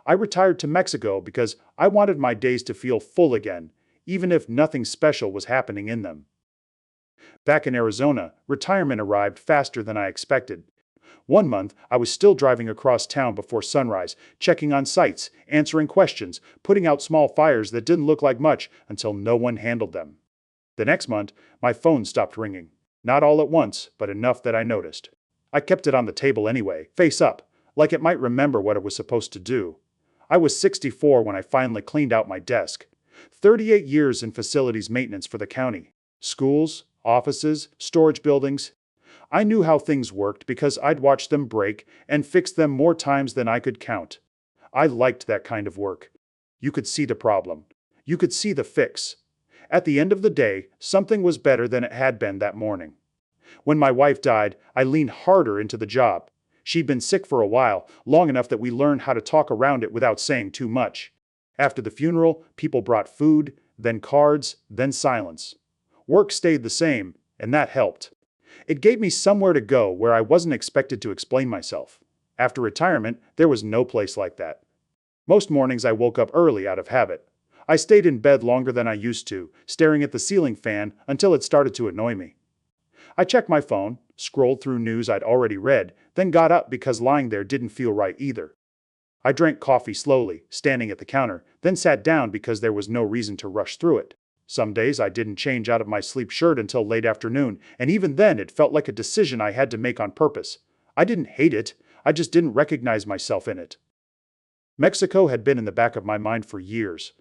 I retired to Mexico because I wanted my days to feel full again, even if nothing special was happening in them. Back in Arizona, retirement arrived faster than I expected. One month, I was still driving across town before sunrise, checking on sites, answering questions, putting out small fires that didn't look like much until no one handled them. The next month, my phone stopped ringing. Not all at once, but enough that I noticed. I kept it on the table anyway, face up, like it might remember what it was supposed to do. I was 64 when I finally cleaned out my desk. 38 years in facilities maintenance for the county. Schools, offices, storage buildings. I knew how things worked because I'd watched them break and fix them more times than I could count. I liked that kind of work. You could see the problem. You could see the fix. At the end of the day, something was better than it had been that morning. When my wife died, I leaned harder into the job. She'd been sick for a while, long enough that we learned how to talk around it without saying too much. After the funeral, people brought food, then cards, then silence. Work stayed the same, and that helped. It gave me somewhere to go where I wasn't expected to explain myself. After retirement, there was no place like that. Most mornings I woke up early out of habit. I stayed in bed longer than I used to, staring at the ceiling fan until it started to annoy me. I checked my phone, scrolled through news I'd already read, then got up because lying there didn't feel right either. I drank coffee slowly, standing at the counter, then sat down because there was no reason to rush through it. Some days I didn't change out of my sleep shirt until late afternoon, and even then it felt like a decision I had to make on purpose. I didn't hate it, I just didn't recognize myself in it. Mexico had been in the back of my mind for years.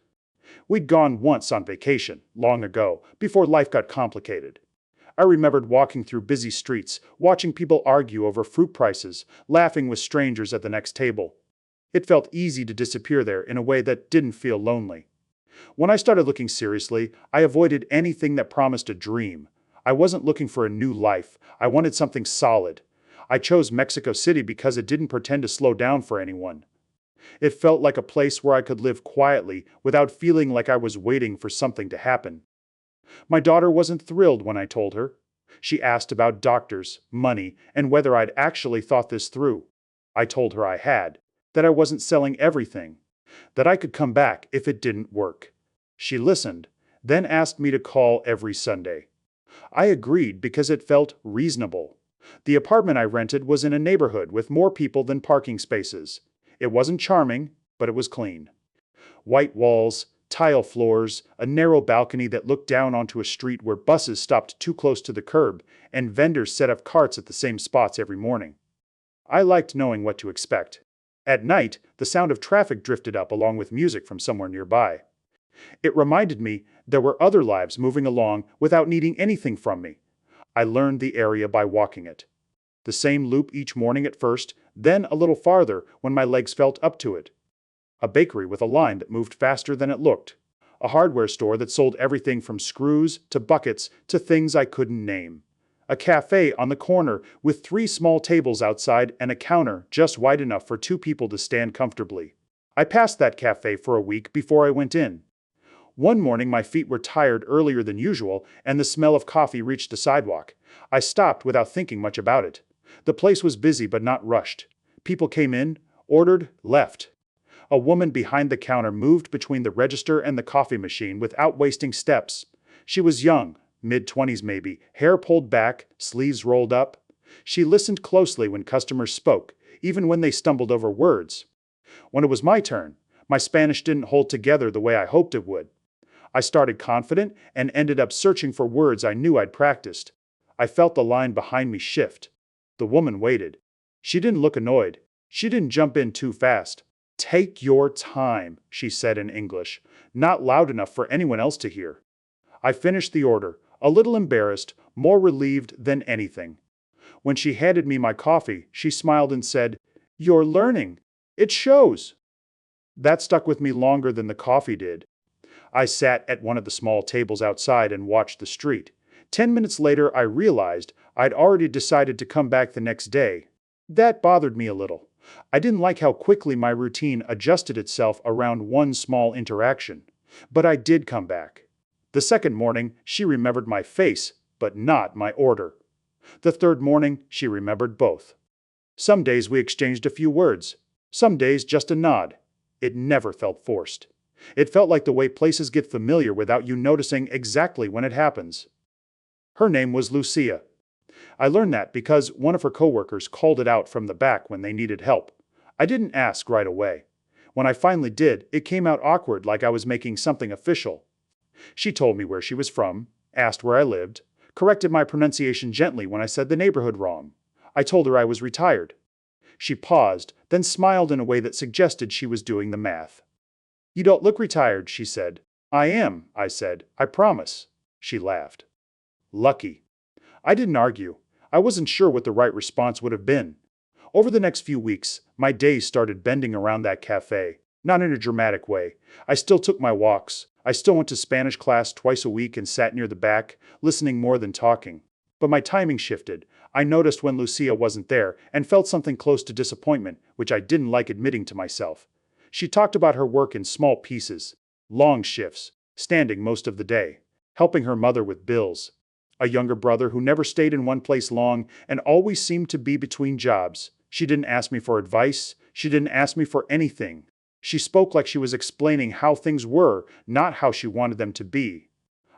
We'd gone once on vacation, long ago, before life got complicated. I remembered walking through busy streets, watching people argue over fruit prices, laughing with strangers at the next table. It felt easy to disappear there in a way that didn't feel lonely. When I started looking seriously, I avoided anything that promised a dream. I wasn't looking for a new life. I wanted something solid. I chose Mexico City because it didn't pretend to slow down for anyone. It felt like a place where I could live quietly without feeling like I was waiting for something to happen. My daughter wasn't thrilled when I told her. She asked about doctors, money, and whether I'd actually thought this through. I told her I had, that I wasn't selling everything, that I could come back if it didn't work. She listened, then asked me to call every Sunday. I agreed because it felt reasonable. The apartment I rented was in a neighborhood with more people than parking spaces. It wasn't charming, but it was clean. White walls, tile floors, a narrow balcony that looked down onto a street where buses stopped too close to the curb, and vendors set up carts at the same spots every morning. I liked knowing what to expect. At night, the sound of traffic drifted up along with music from somewhere nearby. It reminded me there were other lives moving along without needing anything from me. I learned the area by walking it. The same loop each morning at first, then a little farther when my legs felt up to it. A bakery with a line that moved faster than it looked. A hardware store that sold everything from screws to buckets to things I couldn't name. A cafe on the corner with 3 small tables outside and a counter just wide enough for 2 people to stand comfortably. I passed that cafe for a week before I went in. One morning my feet were tired earlier than usual and the smell of coffee reached the sidewalk. I stopped without thinking much about it. The place was busy but not rushed. People came in, ordered, left. A woman behind the counter moved between the register and the coffee machine without wasting steps. She was young, mid-20s maybe, hair pulled back, sleeves rolled up. She listened closely when customers spoke, even when they stumbled over words. When it was my turn, my Spanish didn't hold together the way I hoped it would. I started confident and ended up searching for words I knew I'd practiced. I felt the line behind me shift. The woman waited. She didn't look annoyed. She didn't jump in too fast. "Take your time," she said in English, not loud enough for anyone else to hear. I finished the order, a little embarrassed, more relieved than anything. When she handed me my coffee, she smiled and said, "You're learning. It shows." That stuck with me longer than the coffee did. I sat at one of the small tables outside and watched the street. 10 minutes later, I realized I'd already decided to come back the next day. That bothered me a little. I didn't like how quickly my routine adjusted itself around one small interaction. But I did come back. The second morning, she remembered my face, but not my order. The third morning, she remembered both. Some days we exchanged a few words. Some days just a nod. It never felt forced. It felt like the way places get familiar without you noticing exactly when it happens. Her name was Lucia. I learned that because one of her coworkers called it out from the back when they needed help. I didn't ask right away. When I finally did, it came out awkward, like I was making something official. She told me where she was from, asked where I lived, corrected my pronunciation gently when I said the neighborhood wrong. I told her I was retired. She paused, then smiled in a way that suggested she was doing the math. "You don't look retired," she said. "I am," I said. "I promise." She laughed. Lucky. I didn't argue. I wasn't sure what the right response would have been. Over the next few weeks, my days started bending around that cafe, not in a dramatic way. I still took my walks. I still went to Spanish class twice a week and sat near the back, listening more than talking. But my timing shifted. I noticed when Lucia wasn't there and felt something close to disappointment, which I didn't like admitting to myself. She talked about her work in small pieces, long shifts, standing most of the day, helping her mother with bills. A younger brother who never stayed in one place long and always seemed to be between jobs. She didn't ask me for advice. She didn't ask me for anything. She spoke like she was explaining how things were, not how she wanted them to be.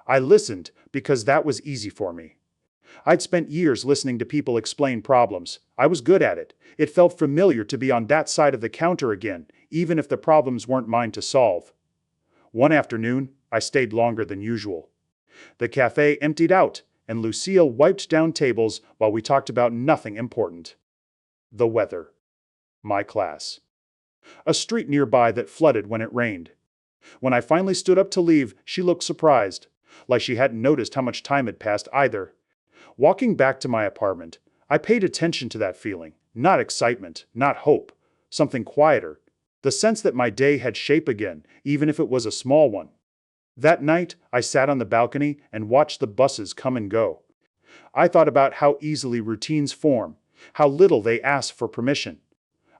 I listened because that was easy for me. I'd spent years listening to people explain problems. I was good at it. It felt familiar to be on that side of the counter again, even if the problems weren't mine to solve. One afternoon, I stayed longer than usual. The cafe emptied out, and Lucille wiped down tables while we talked about nothing important. The weather. My class. A street nearby that flooded when it rained. When I finally stood up to leave, she looked surprised, like she hadn't noticed how much time had passed either. Walking back to my apartment, I paid attention to that feeling, not excitement, not hope, something quieter, the sense that my day had shape again, even if it was a small one. That night, I sat on the balcony and watched the buses come and go. I thought about how easily routines form, how little they ask for permission.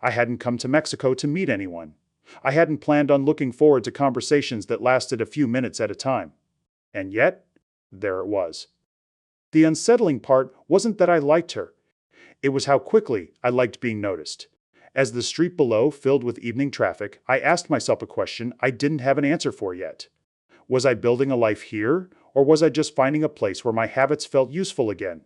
I hadn't come to Mexico to meet anyone. I hadn't planned on looking forward to conversations that lasted a few minutes at a time. And yet, there it was. The unsettling part wasn't that I liked her. It was how quickly I liked being noticed. As the street below filled with evening traffic, I asked myself a question I didn't have an answer for yet. Was I building a life here, or was I just finding a place where my habits felt useful again?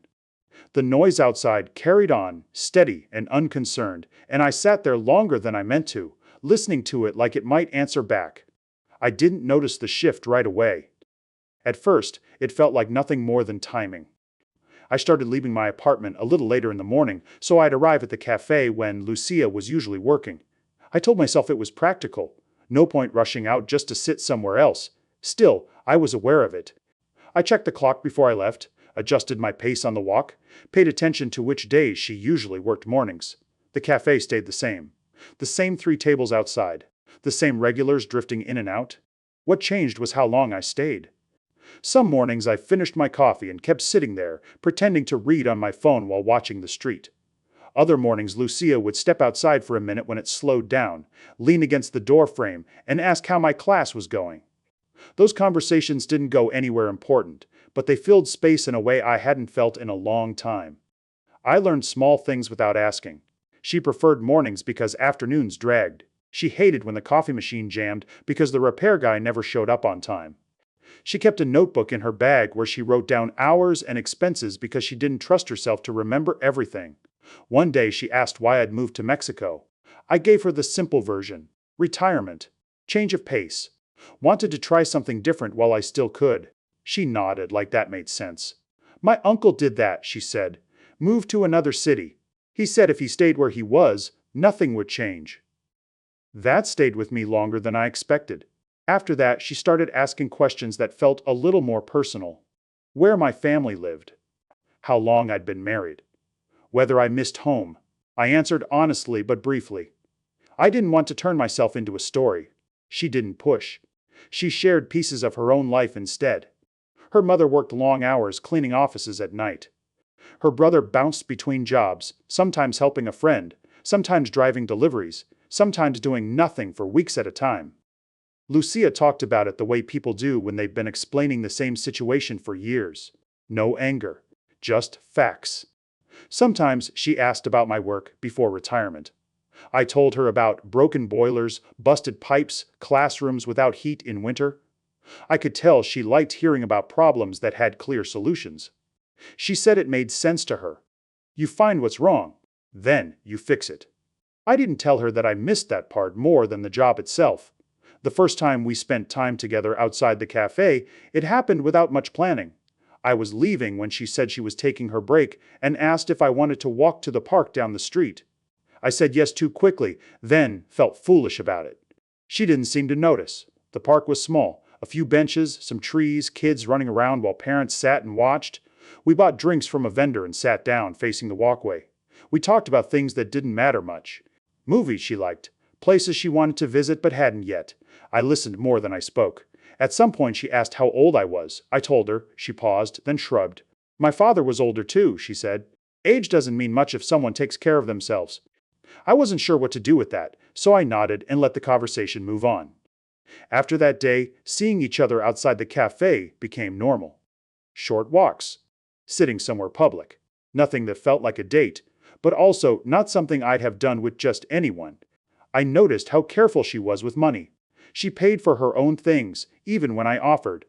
The noise outside carried on, steady and unconcerned, and I sat there longer than I meant to, listening to it like it might answer back. I didn't notice the shift right away. At first, it felt like nothing more than timing. I started leaving my apartment a little later in the morning, so I'd arrive at the cafe when Lucia was usually working. I told myself it was practical. No point rushing out just to sit somewhere else. Still, I was aware of it. I checked the clock before I left, adjusted my pace on the walk, paid attention to which days she usually worked mornings. The cafe stayed the same. The same 3 tables outside. The same regulars drifting in and out. What changed was how long I stayed. Some mornings I finished my coffee and kept sitting there, pretending to read on my phone while watching the street. Other mornings Lucia would step outside for a minute when it slowed down, lean against the door frame, and ask how my class was going. Those conversations didn't go anywhere important, but they filled space in a way I hadn't felt in a long time. I learned small things without asking. She preferred mornings because afternoons dragged. She hated when the coffee machine jammed because the repair guy never showed up on time. She kept a notebook in her bag where she wrote down hours and expenses because she didn't trust herself to remember everything. One day she asked why I'd moved to Mexico. I gave her the simple version: retirement, change of pace. Wanted to try something different while I still could. She nodded like that made sense. "My uncle did that," she said. "Moved to another city. He said if he stayed where he was, nothing would change." That stayed with me longer than I expected. After that, she started asking questions that felt a little more personal. Where my family lived. How long I'd been married. Whether I missed home. I answered honestly but briefly. I didn't want to turn myself into a story. She didn't push. She shared pieces of her own life instead. Her mother worked long hours cleaning offices at night. Her brother bounced between jobs, sometimes helping a friend, sometimes driving deliveries, sometimes doing nothing for weeks at a time. Lucia talked about it the way people do when they've been explaining the same situation for years. No anger, just facts. Sometimes she asked about my work before retirement. I told her about broken boilers, busted pipes, classrooms without heat in winter. I could tell she liked hearing about problems that had clear solutions. She said it made sense to her. You find what's wrong, then you fix it. I didn't tell her that I missed that part more than the job itself. The first time we spent time together outside the cafe, it happened without much planning. I was leaving when she said she was taking her break and asked if I wanted to walk to the park down the street. I said yes too quickly, then felt foolish about it. She didn't seem to notice. The park was small, a few benches, some trees, kids running around while parents sat and watched. We bought drinks from a vendor and sat down facing the walkway. We talked about things that didn't matter much. Movies she liked, places she wanted to visit but hadn't yet. I listened more than I spoke. At some point she asked how old I was. I told her. She paused, then shrugged. My father was older too, she said. Age doesn't mean much if someone takes care of themselves. I wasn't sure what to do with that, so I nodded and let the conversation move on. After that day, seeing each other outside the cafe became normal. Short walks. Sitting somewhere public. Nothing that felt like a date, but also not something I'd have done with just anyone. I noticed how careful she was with money. She paid for her own things, even when I offered.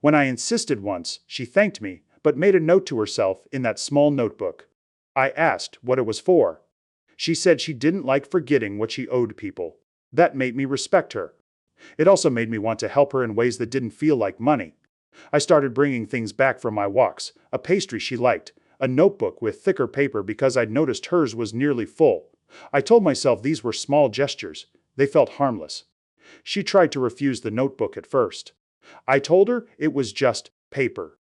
When I insisted once, she thanked me, but made a note to herself in that small notebook. I asked what it was for. She said she didn't like forgetting what she owed people. That made me respect her. It also made me want to help her in ways that didn't feel like money. I started bringing things back from my walks, a pastry she liked, a notebook with thicker paper because I'd noticed hers was nearly full. I told myself these were small gestures. They felt harmless. She tried to refuse the notebook at first. I told her it was just paper.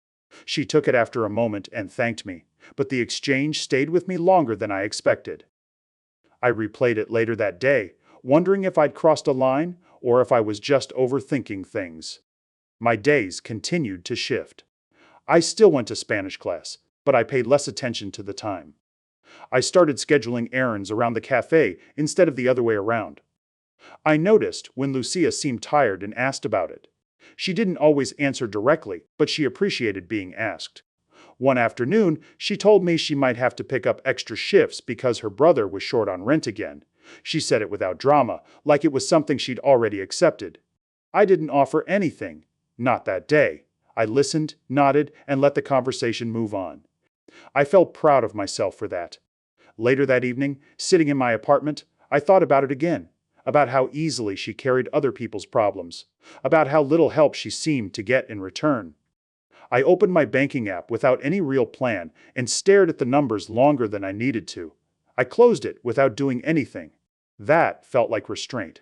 She took it after a moment and thanked me, but the exchange stayed with me longer than I expected. I replayed it later that day, wondering if I'd crossed a line or if I was just overthinking things. My days continued to shift. I still went to Spanish class, but I paid less attention to the time. I started scheduling errands around the cafe instead of the other way around. I noticed when Lucia seemed tired and asked about it. She didn't always answer directly, but she appreciated being asked. One afternoon, she told me she might have to pick up extra shifts because her brother was short on rent again. She said it without drama, like it was something she'd already accepted. I didn't offer anything. Not that day. I listened, nodded, and let the conversation move on. I felt proud of myself for that. Later that evening, sitting in my apartment, I thought about it again. About how easily she carried other people's problems. About how little help she seemed to get in return. I opened my banking app without any real plan and stared at the numbers longer than I needed to. I closed it without doing anything. That felt like restraint.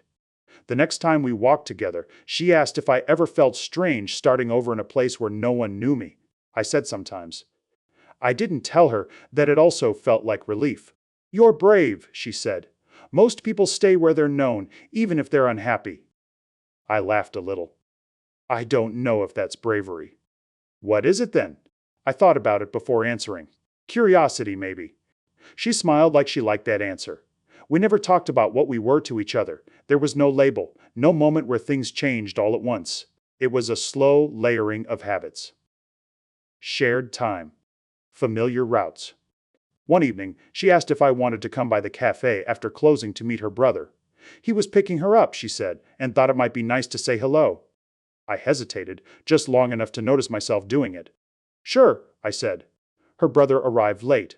The next time we walked together, she asked if I ever felt strange starting over in a place where no one knew me. I said sometimes. I didn't tell her that it also felt like relief. You're brave, she said. Most people stay where they're known, even if they're unhappy. I laughed a little. I don't know if that's bravery. What is it then? I thought about it before answering. Curiosity, maybe. She smiled like she liked that answer. We never talked about what we were to each other. There was no label, no moment where things changed all at once. It was a slow layering of habits. Shared time. Familiar routes. One evening, she asked if I wanted to come by the cafe after closing to meet her brother. He was picking her up, she said, and thought it might be nice to say hello. I hesitated, just long enough to notice myself doing it. Sure, I said. Her brother arrived late.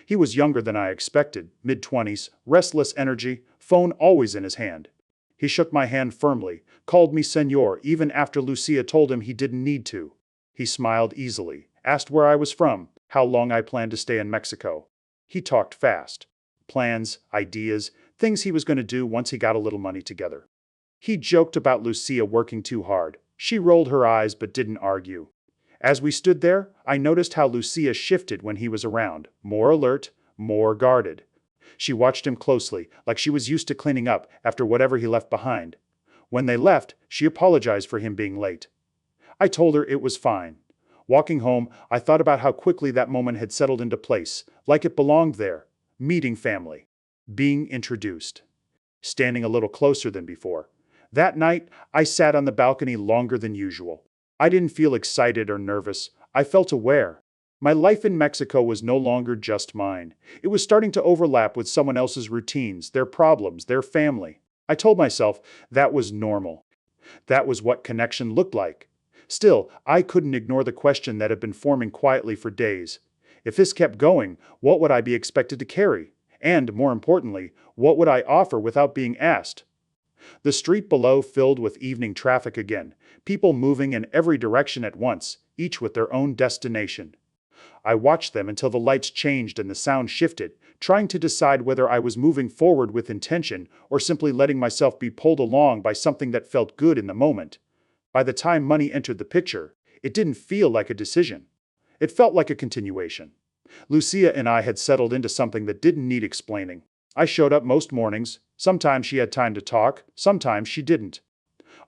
He was younger than I expected, mid-20s, restless energy, phone always in his hand. He shook my hand firmly, called me senor even after Lucia told him he didn't need to. He smiled easily, asked where I was from, how long I planned to stay in Mexico. He talked fast. Plans, ideas, things he was going to do once he got a little money together. He joked about Lucia working too hard. She rolled her eyes but didn't argue. As we stood there, I noticed how Lucia shifted when he was around, more alert, more guarded. She watched him closely, like she was used to cleaning up after whatever he left behind. When they left, she apologized for him being late. I told her it was fine. Walking home, I thought about how quickly that moment had settled into place, like it belonged there. Meeting family. Being introduced. Standing a little closer than before. That night, I sat on the balcony longer than usual. I didn't feel excited or nervous. I felt aware. My life in Mexico was no longer just mine. It was starting to overlap with someone else's routines, their problems, their family. I told myself that was normal. That was what connection looked like. Still, I couldn't ignore the question that had been forming quietly for days. If this kept going, what would I be expected to carry? And, more importantly, what would I offer without being asked? The street below filled with evening traffic again, people moving in every direction at once, each with their own destination. I watched them until the lights changed and the sound shifted, trying to decide whether I was moving forward with intention or simply letting myself be pulled along by something that felt good in the moment. By the time money entered the picture, it didn't feel like a decision. It felt like a continuation. Lucia and I had settled into something that didn't need explaining. I showed up most mornings. Sometimes she had time to talk, sometimes she didn't.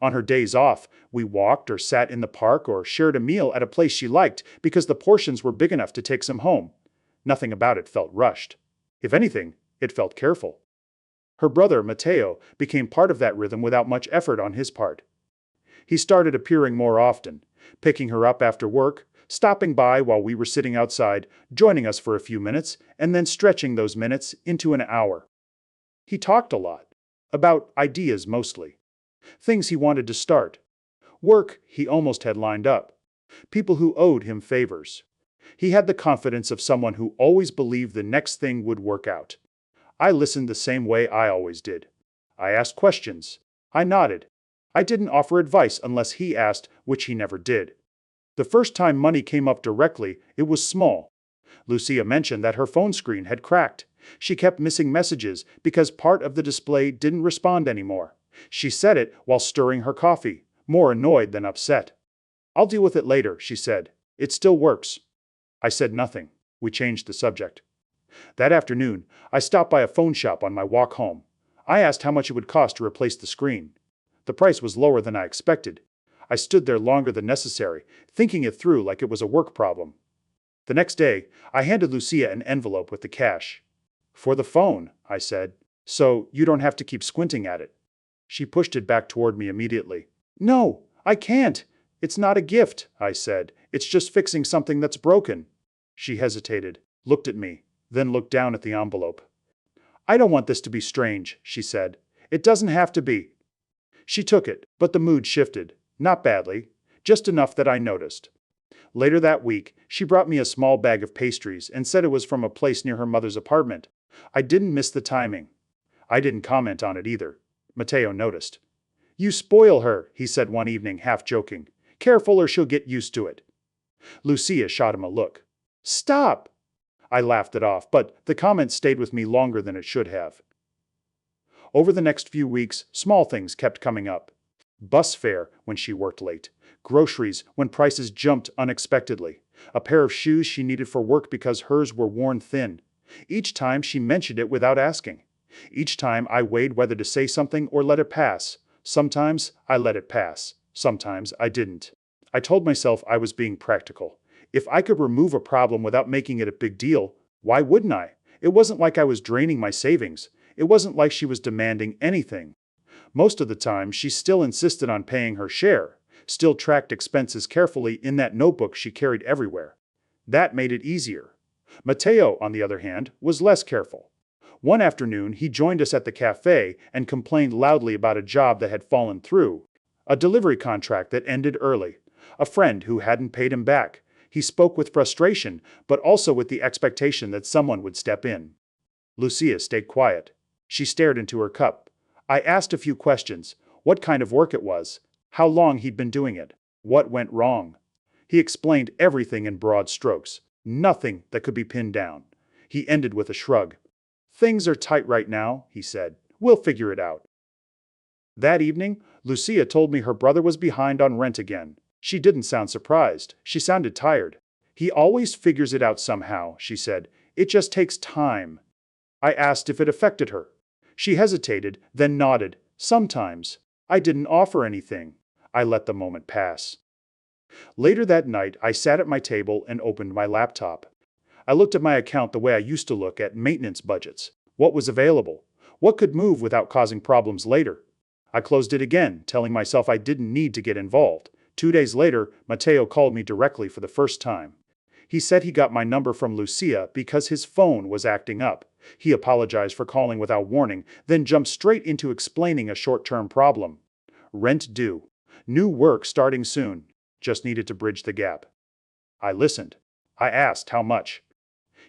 On her days off, we walked or sat in the park or shared a meal at a place she liked because the portions were big enough to take some home. Nothing about it felt rushed. If anything, it felt careful. Her brother, Mateo, became part of that rhythm without much effort on his part. He started appearing more often, picking her up after work, stopping by while we were sitting outside, joining us for a few minutes, and then stretching those minutes into an hour. He talked a lot. About ideas mostly. Things he wanted to start. Work he almost had lined up. People who owed him favors. He had the confidence of someone who always believed the next thing would work out. I listened the same way I always did. I asked questions. I nodded. I didn't offer advice unless he asked, which he never did. The first time money came up directly, it was small. Lucia mentioned that her phone screen had cracked. She kept missing messages because part of the display didn't respond anymore. She said it while stirring her coffee, more annoyed than upset. "I'll deal with it later," she said. "It still works." I said nothing. We changed the subject. That afternoon, I stopped by a phone shop on my walk home. I asked how much it would cost to replace the screen. The price was lower than I expected. I stood there longer than necessary, thinking it through like it was a work problem. The next day, I handed Lucia an envelope with the cash. "For the phone," I said, "so you don't have to keep squinting at it." She pushed it back toward me immediately. "No, I can't. It's not a gift," I said. "It's just fixing something that's broken." She hesitated, looked at me, then looked down at the envelope. "I don't want this to be strange," she said. "It doesn't have to be." She took it, but the mood shifted. Not badly, just enough that I noticed. Later that week, she brought me a small bag of pastries and said it was from a place near her mother's apartment. I didn't miss the timing. I didn't comment on it either. Mateo noticed. "You spoil her," he said one evening, half joking. "Careful or she'll get used to it." Lucia shot him a look. "Stop!" I laughed it off, but the comment stayed with me longer than it should have. Over the next few weeks, small things kept coming up. Bus fare when she worked late. Groceries when prices jumped unexpectedly. A pair of shoes she needed for work because hers were worn thin. Each time she mentioned it without asking. Each time I weighed whether to say something or let it pass. Sometimes I let it pass. Sometimes I didn't. I told myself I was being practical. If I could remove a problem without making it a big deal, why wouldn't I? It wasn't like I was draining my savings. It wasn't like she was demanding anything. Most of the time, she still insisted on paying her share, still tracked expenses carefully in that notebook she carried everywhere. That made it easier. Mateo, on the other hand, was less careful. One afternoon, he joined us at the café and complained loudly about a job that had fallen through. A delivery contract that ended early. A friend who hadn't paid him back. He spoke with frustration, but also with the expectation that someone would step in. Lucia stayed quiet. She stared into her cup. I asked a few questions. What kind of work it was. How long he'd been doing it. What went wrong. He explained everything in broad strokes. Nothing that could be pinned down. He ended with a shrug. "Things are tight right now," he said. "We'll figure it out." That evening, Lucia told me her brother was behind on rent again. She didn't sound surprised. She sounded tired. "He always figures it out somehow," she said. "It just takes time." I asked if it affected her. She hesitated, then nodded. "Sometimes." I didn't offer anything. I let the moment pass. Later that night, I sat at my table and opened my laptop. I looked at my account the way I used to look at maintenance budgets. What was available? What could move without causing problems later? I closed it again, telling myself I didn't need to get involved. 2 days later, Mateo called me directly for the first time. He said he got my number from Lucia because his phone was acting up. He apologized for calling without warning, then jumped straight into explaining a short-term problem. Rent due. New work starting soon. Just needed to bridge the gap. I listened. I asked how much.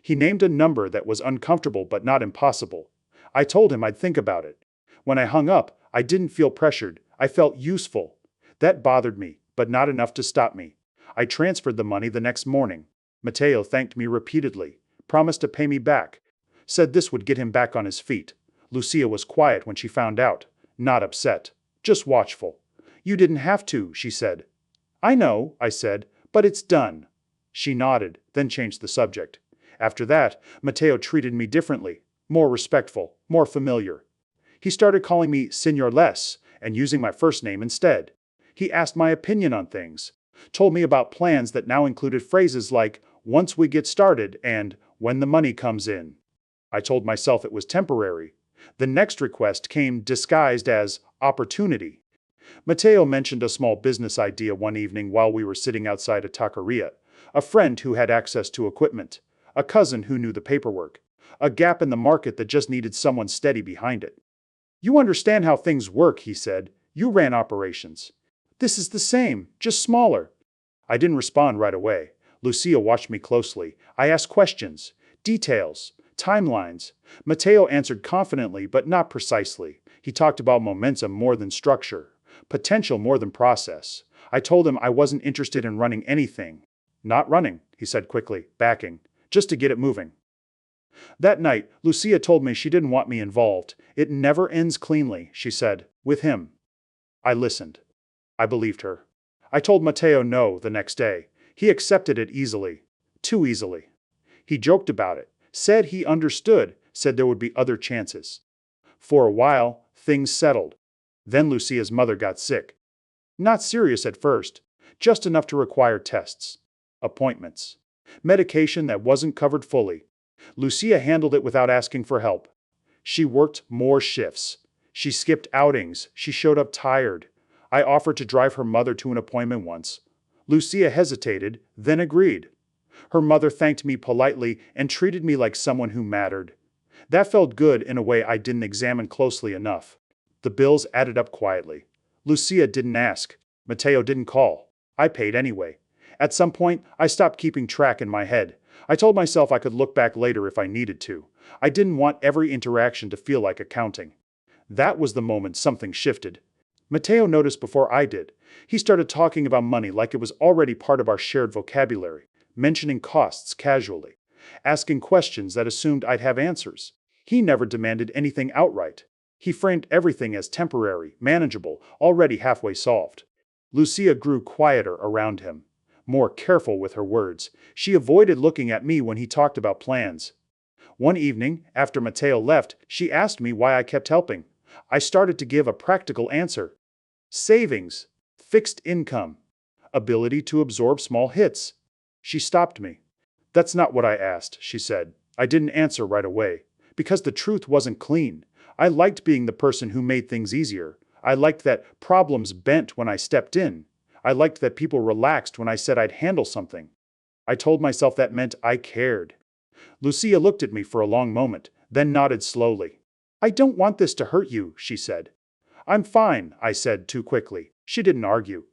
He named a number that was uncomfortable but not impossible. I told him I'd think about it. When I hung up, I didn't feel pressured. I felt useful. That bothered me, but not enough to stop me. I transferred the money the next morning. Matteo thanked me repeatedly, promised to pay me back, said this would get him back on his feet. Lucia was quiet when she found out, not upset, just watchful. You didn't have to, she said. I know, I said, but it's done. She nodded, then changed the subject. After that, Matteo treated me differently, more respectful, more familiar. He started calling me Signor Less and using my first name instead. He asked my opinion on things, told me about plans that now included phrases like, once we get started and when the money comes in. I told myself it was temporary. The next request came disguised as opportunity. Matteo mentioned a small business idea one evening while we were sitting outside a taqueria. A friend who had access to equipment, a cousin who knew the paperwork, a gap in the market that just needed someone steady behind it. You understand how things work, he said. You ran operations. This is the same, just smaller. I didn't respond right away. Lucia watched me closely. I asked questions, details, timelines. Matteo answered confidently but not precisely. He talked about momentum more than structure, potential more than process. I told him I wasn't interested in running anything. Not running, he said quickly, backing, just to get it moving. That night, Lucia told me she didn't want me involved. It never ends cleanly, she said, with him. I listened. I believed her. I told Matteo no the next day. He accepted it easily. Too easily. He joked about it, said he understood, said there would be other chances. For a while, things settled. Then Lucia's mother got sick. Not serious at first, just enough to require tests, appointments, medication that wasn't covered fully. Lucia handled it without asking for help. She worked more shifts. She skipped outings. She showed up tired. I offered to drive her mother to an appointment once. Lucia hesitated, then agreed. Her mother thanked me politely and treated me like someone who mattered. That felt good in a way I didn't examine closely enough. The bills added up quietly. Lucia didn't ask. Matteo didn't call. I paid anyway. At some point, I stopped keeping track in my head. I told myself I could look back later if I needed to. I didn't want every interaction to feel like accounting. That was the moment something shifted. Matteo noticed before I did. He started talking about money like it was already part of our shared vocabulary, mentioning costs casually, asking questions that assumed I'd have answers. He never demanded anything outright. He framed everything as temporary, manageable, already halfway solved. Lucia grew quieter around him, more careful with her words. She avoided looking at me when he talked about plans. One evening, after Matteo left, she asked me why I kept helping. I started to give a practical answer. Savings, fixed income, ability to absorb small hits. She stopped me. That's not what I asked, she said. I didn't answer right away, because the truth wasn't clean. I liked being the person who made things easier. I liked that problems bent when I stepped in. I liked that people relaxed when I said I'd handle something. I told myself that meant I cared. Lucia looked at me for a long moment, then nodded slowly. I don't want this to hurt you, she said. I'm fine, I said too quickly. She didn't argue.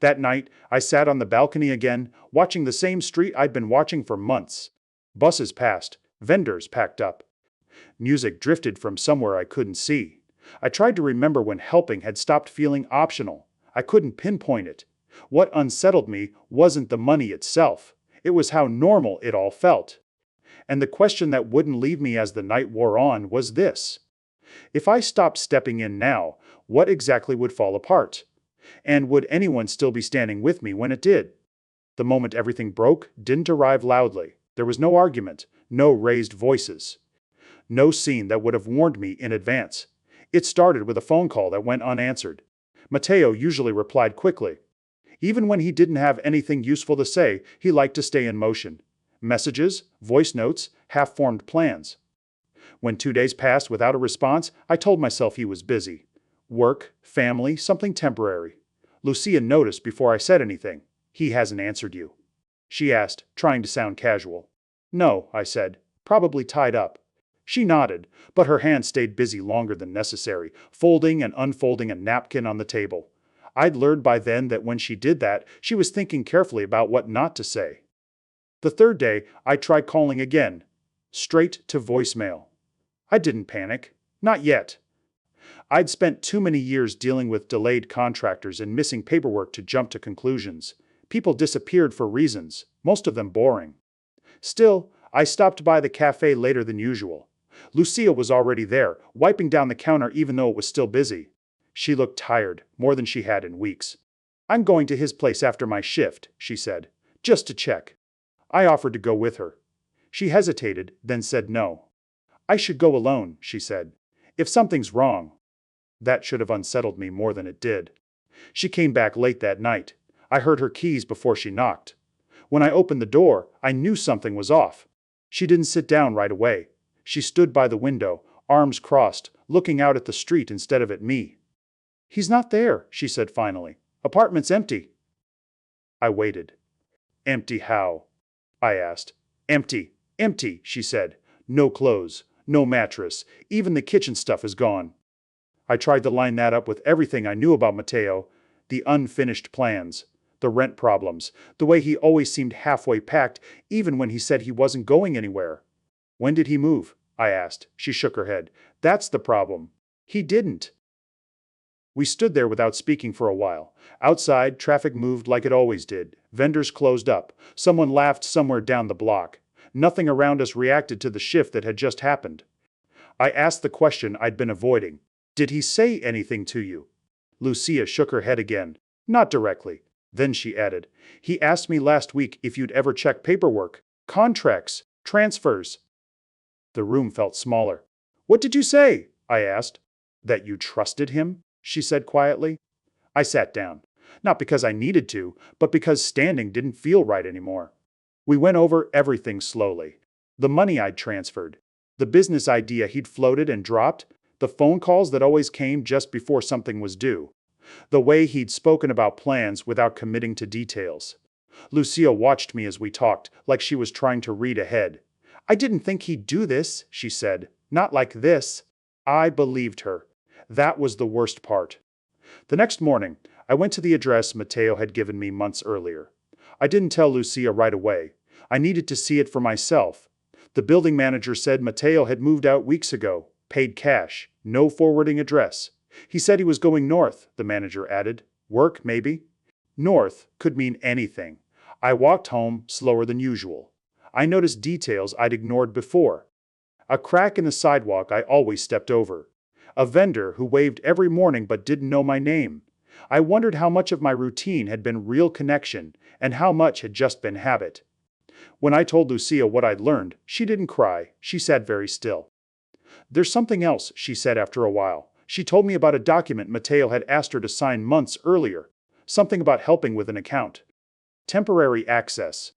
That night, I sat on the balcony again, watching the same street I'd been watching for months. Buses passed, vendors packed up. Music drifted from somewhere I couldn't see. I tried to remember when helping had stopped feeling optional. I couldn't pinpoint it. What unsettled me wasn't the money itself. It was how normal it all felt. And the question that wouldn't leave me as the night wore on was this. If I stopped stepping in now, what exactly would fall apart? And would anyone still be standing with me when it did? The moment everything broke didn't arrive loudly. There was no argument, no raised voices, no scene that would have warned me in advance. It started with a phone call that went unanswered. Matteo usually replied quickly. Even when he didn't have anything useful to say, he liked to stay in motion. Messages, voice notes, half-formed plans. When 2 days passed without a response, I told myself he was busy. Work, family, something temporary. Lucia noticed before I said anything. He hasn't answered you. she asked, trying to sound casual. No, I said. Probably tied up. She nodded, but her hand stayed busy longer than necessary, folding and unfolding a napkin on the table. I'd learned by then that when she did that, she was thinking carefully about what not to say. The third day, I tried calling again. Straight to voicemail. I didn't panic. Not yet. I'd spent too many years dealing with delayed contractors and missing paperwork to jump to conclusions. People disappeared for reasons, most of them boring. Still, I stopped by the cafe later than usual. Lucia was already there, wiping down the counter even though it was still busy. She looked tired, more than she had in weeks. I'm going to his place after my shift, she said, just to check. I offered to go with her. She hesitated, then said no. I should go alone, she said. If something's wrong. That should have unsettled me more than it did. She came back late that night. I heard her keys before she knocked. When I opened the door, I knew something was off. She didn't sit down right away. She stood by the window, arms crossed, looking out at the street instead of at me. He's not there, she said finally. Apartment's empty. I waited. Empty how? I asked. Empty, empty, she said. No clothes, no mattress, even the kitchen stuff is gone. I tried to line that up with everything I knew about Matteo, the unfinished plans, the rent problems, the way he always seemed halfway packed even when he said he wasn't going anywhere. When did he move? I asked. She shook her head. That's the problem. He didn't. We stood there without speaking for a while. Outside, traffic moved like it always did. Vendors closed up. Someone laughed somewhere down the block. Nothing around us reacted to the shift that had just happened. I asked the question I'd been avoiding. Did he say anything to you? Lucia shook her head again. Not directly. Then she added, he asked me last week if you'd ever check paperwork, contracts, transfers. The room felt smaller. What did you say? I asked. That you trusted him? She said quietly. I sat down. Not because I needed to, but because standing didn't feel right anymore. We went over everything slowly. The money I'd transferred, the business idea he'd floated and dropped, the phone calls that always came just before something was due, the way he'd spoken about plans without committing to details. Lucia watched me as we talked, like she was trying to read ahead. I didn't think he'd do this, she said. Not like this. I believed her. That was the worst part. The next morning, I went to the address Matteo had given me months earlier. I didn't tell Lucia right away. I needed to see it for myself. The building manager said Matteo had moved out weeks ago, paid cash, no forwarding address. He said he was going north, the manager added. Work, maybe? North could mean anything. I walked home slower than usual. I noticed details I'd ignored before. A crack in the sidewalk I always stepped over. A vendor who waved every morning but didn't know my name. I wondered how much of my routine had been real connection and how much had just been habit. When I told Lucia what I'd learned, she didn't cry. She sat very still. There's something else, she said after a while. She told me about a document Matteo had asked her to sign months earlier. Something about helping with an account. Temporary access.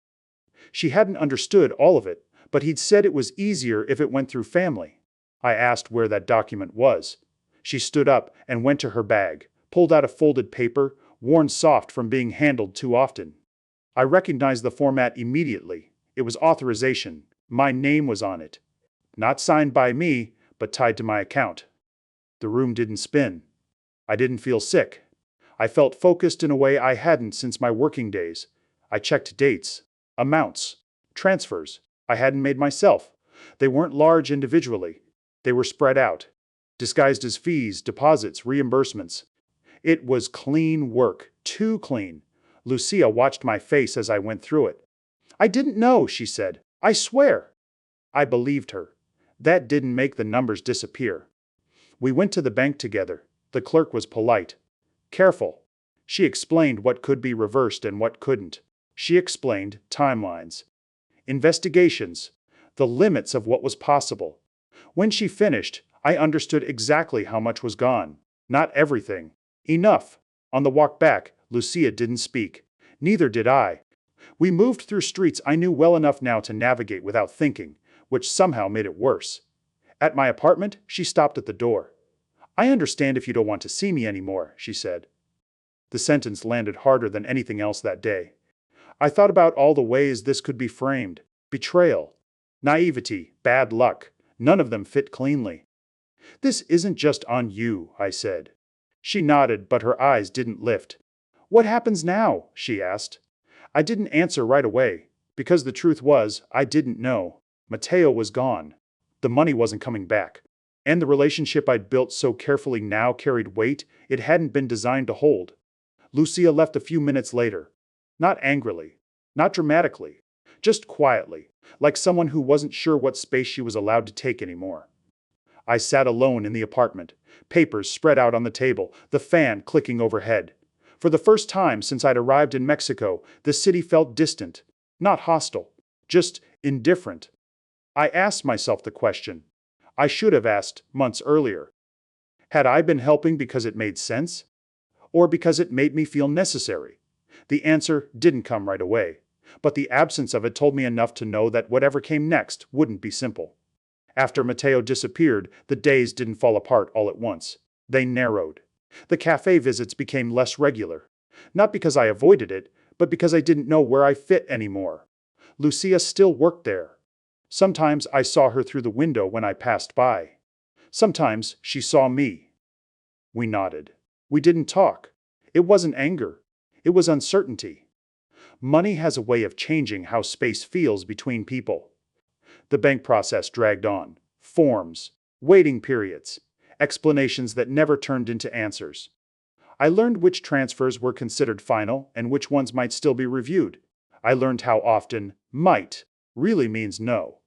She hadn't understood all of it, but he'd said it was easier if it went through family. I asked where that document was. She stood up and went to her bag, pulled out a folded paper, worn soft from being handled too often. I recognized the format immediately. It was authorization. My name was on it. Not signed by me, but tied to my account. The room didn't spin. I didn't feel sick. I felt focused in a way I hadn't since my working days. I checked dates, amounts, transfers I hadn't made myself. They weren't large individually. They were spread out, disguised as fees, deposits, reimbursements. It was clean work, too clean. Lucia watched my face as I went through it. I didn't know, she said. I swear. I believed her. That didn't make the numbers disappear. We went to the bank together. The clerk was polite. Careful. She explained what could be reversed and what couldn't. She explained timelines, investigations, the limits of what was possible. When she finished, I understood exactly how much was gone. Not everything. Enough. On the walk back, Lucia didn't speak. Neither did I. We moved through streets I knew well enough now to navigate without thinking, which somehow made it worse. At my apartment, she stopped at the door. I understand if you don't want to see me anymore, she said. The sentence landed harder than anything else that day. I thought about all the ways this could be framed: betrayal, naivety, bad luck. None of them fit cleanly. This isn't just on you, I said. She nodded, but her eyes didn't lift. What happens now? She asked. I didn't answer right away, because the truth was, I didn't know. Matteo was gone. The money wasn't coming back. And the relationship I'd built so carefully now carried weight it hadn't been designed to hold. Lucia left a few minutes later. Not angrily, not dramatically, just quietly, like someone who wasn't sure what space she was allowed to take anymore. I sat alone in the apartment, papers spread out on the table, the fan clicking overhead. For the first time since I'd arrived in Mexico, the city felt distant, not hostile, just indifferent. I asked myself the question I should have asked months earlier. Had I been helping because it made sense? Or because it made me feel necessary? The answer didn't come right away, but the absence of it told me enough to know that whatever came next wouldn't be simple. After Matteo disappeared, the days didn't fall apart all at once. They narrowed. The cafe visits became less regular. Not because I avoided it, but because I didn't know where I fit anymore. Lucia still worked there. Sometimes I saw her through the window when I passed by. Sometimes she saw me. We nodded. We didn't talk. It wasn't anger. It was uncertainty. Money has a way of changing how space feels between people. The bank process dragged on. Forms, waiting periods, explanations that never turned into answers. I learned which transfers were considered final and which ones might still be reviewed. I learned how often might really means no.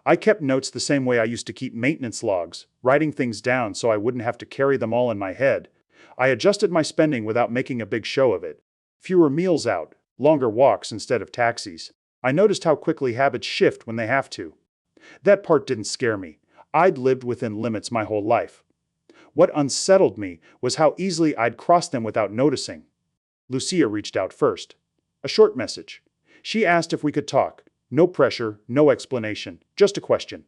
I kept notes the same way I used to keep maintenance logs, writing things down so I wouldn't have to carry them all in my head. I adjusted my spending without making a big show of it. Fewer meals out, longer walks instead of taxis. I noticed how quickly habits shift when they have to. That part didn't scare me. I'd lived within limits my whole life. What unsettled me was how easily I'd crossed them without noticing. Lucia reached out first. A short message. She asked if we could talk. No pressure, no explanation, just a question.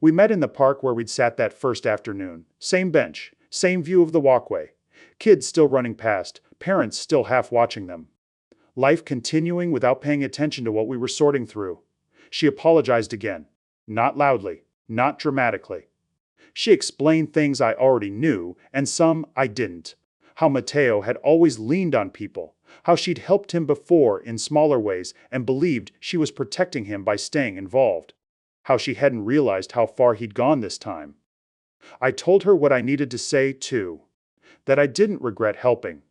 We met in the park where we'd sat that first afternoon. Same bench, same view of the walkway. Kids still running past, parents still half watching them. Life continuing without paying attention to what we were sorting through. She apologized again. Not loudly, not dramatically. She explained things I already knew, and some I didn't. How Matteo had always leaned on people, how she'd helped him before in smaller ways and believed she was protecting him by staying involved. How she hadn't realized how far he'd gone this time. I told her what I needed to say, too. That I didn't regret helping.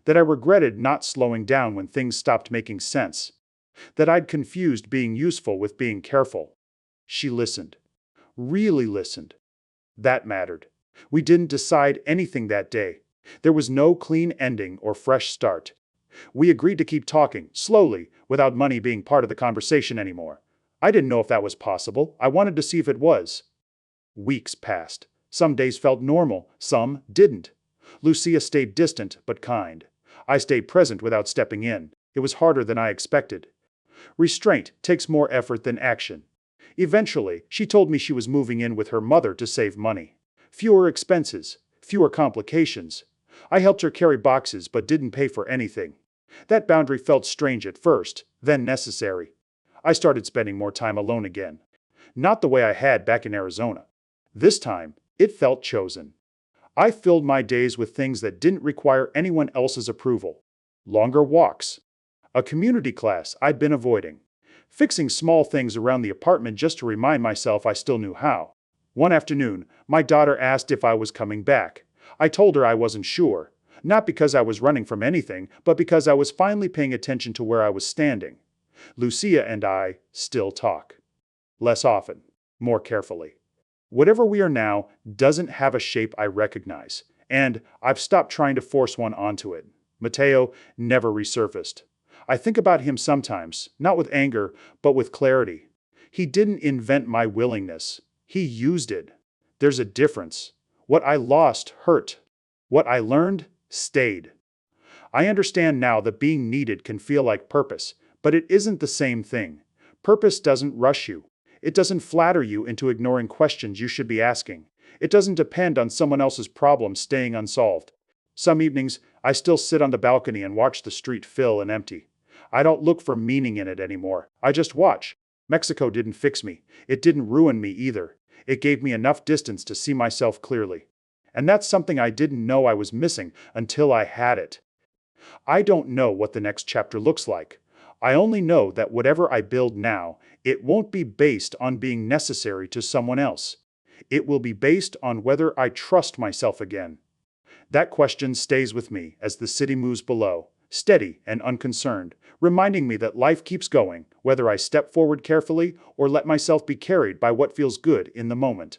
That I regretted not slowing down when things stopped making sense. That I'd confused being useful with being careful. She listened. Really listened. That mattered. We didn't decide anything that day. There was no clean ending or fresh start. We agreed to keep talking, slowly, without money being part of the conversation anymore. I didn't know if that was possible. I wanted to see if it was. Weeks passed. Some days felt normal, some didn't. Lucia stayed distant but kind. I stayed present without stepping in. It was harder than I expected. Restraint takes more effort than action. Eventually, she told me she was moving in with her mother to save money. Fewer expenses, fewer complications. I helped her carry boxes but didn't pay for anything. That boundary felt strange at first, then necessary. I started spending more time alone again. Not the way I had back in Arizona. This time, it felt chosen. I filled my days with things that didn't require anyone else's approval. Longer walks. A community class I'd been avoiding. Fixing small things around the apartment just to remind myself I still knew how. One afternoon, my daughter asked if I was coming back. I told her I wasn't sure. Not because I was running from anything, but because I was finally paying attention to where I was standing. Lucia and I still talk. Less often. More carefully. Whatever we are now doesn't have a shape I recognize, and I've stopped trying to force one onto it. Matteo never resurfaced. I think about him sometimes, not with anger, but with clarity. He didn't invent my willingness. He used it. There's a difference. What I lost hurt. What I learned stayed. I understand now that being needed can feel like purpose, but it isn't the same thing. Purpose doesn't rush you. It doesn't flatter you into ignoring questions you should be asking. It doesn't depend on someone else's problems staying unsolved. Some evenings, I still sit on the balcony and watch the street fill and empty. I don't look for meaning in it anymore. I just watch. Mexico didn't fix me. It didn't ruin me either. It gave me enough distance to see myself clearly. And that's something I didn't know I was missing until I had it. I don't know what the next chapter looks like. I only know that whatever I build now, it won't be based on being necessary to someone else. It will be based on whether I trust myself again. That question stays with me as the city moves below, steady and unconcerned, reminding me that life keeps going, whether I step forward carefully or let myself be carried by what feels good in the moment.